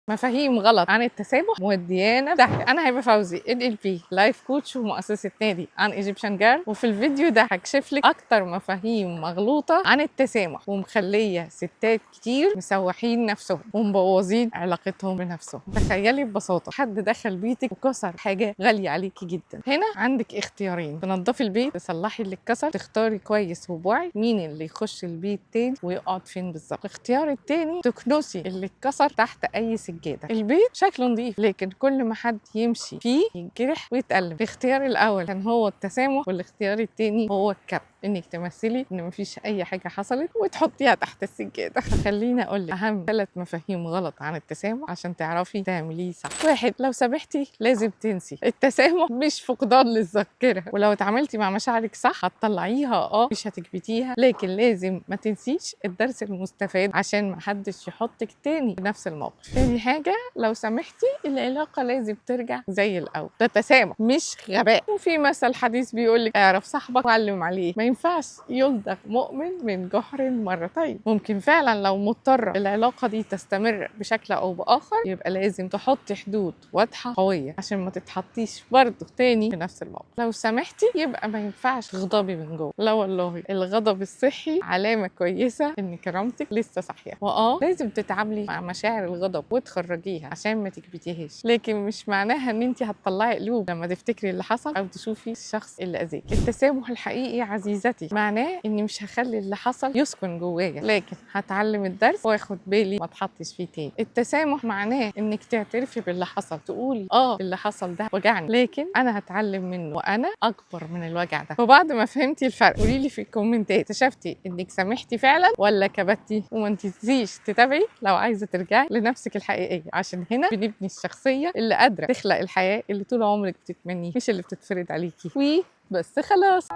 مفاهيم غلط عن التسامح موديانا ده. انا هبه فوزي NLP لايف كوتش ومؤسسه نادي عن ايجيبشن جيرل، وفي الفيديو ده هكشف لك اكتر مفاهيم مغلوطه عن التسامح ومخليه ستات كتير مسوحين نفسهم ومبوظين علاقتهم بنفسهم. تخيلي ببساطه حد دخل بيتك وكسر حاجه غاليه عليكي جدا. هنا عندك اختيارين: تنظفي البيت، تصلحي اللي اتكسر، تختاري كويس وبوعي مين اللي يخش البيت تاني ويقعد فين بالظبط. الاختيار التاني تكنسي اللي اتكسر تحت اي سجاده. البيت شكله نظيف لكن كل ما حد يمشي فيه ينجرح ويتألم. الاختيار الاول كان هو التسامح، والاختيار التاني هو الكبت، انك تمثلي ان مفيش اي حاجه حصلت وتحطيها تحت السجاده. فخليني اقول لك اهم 3 مفاهيم غلط عن التسامح عشان تعرفي تعمليه صح. 1. لو سامحتي لازم تنسي. التسامح مش فقدان للذاكره، ولو اتعاملتي مع مشاعرك صح هتطلعيها مش هتكبتيها، لكن لازم ما تنسيش الدرس المستفاد عشان ما حدش يحطك تاني في نفس الموقف. تاني حاجه، لو سامحتي العلاقه لازم ترجع زي الاول. ده تسامح مش غباء. وفي مثل حديث بيقول لك اعرف صاحبك وعلم عليه. ما ينفعش يلدغ مؤمن من جحر مرتين. ممكن فعلا لو مضطره العلاقه دي تستمر بشكل او باخر يبقى لازم تحطي حدود واضحه قويه عشان ما تتحطيش برضه تاني في نفس الموقف. لو سامحتي يبقى ما ينفعش تغضبي من جوه. لا والله، الغضب الصحي علامه كويسه ان كرامتك لسه صاحيه. لازم تتعاملي مع مشاعر الغضب وتخرجيها عشان ما تكبتيهاش، لكن مش معناها ان انت هتطلعي قلوب لما تفتكري اللي حصل او تشوفي الشخص اللي اذاك. التسامح الحقيقي عزيزتي معناه اني مش هخلي اللي حصل يسكن جوايا، لكن هتعلم الدرس واخد بالي ما اتحطش فيه تاني. التسامح معناه انك تعترفي باللي حصل، تقولي اللي حصل ده وجعني لكن انا هتعلم منه وانا اكبر من الوجع ده. وبعد ما فهمتي الفرق قولي لي في الكومنتات اكتشفتي انك سامحتي فعلا ولا كبتي. وما تنسيش تتابعي لو عايزه ترجعي لنفسك الحقيقيه، عشان هنا بنبني الشخصيه اللي قادره تخلق الحياه اللي طول عمرك بتتمنيها مش اللي بتتفرض عليكي. بس خلاص.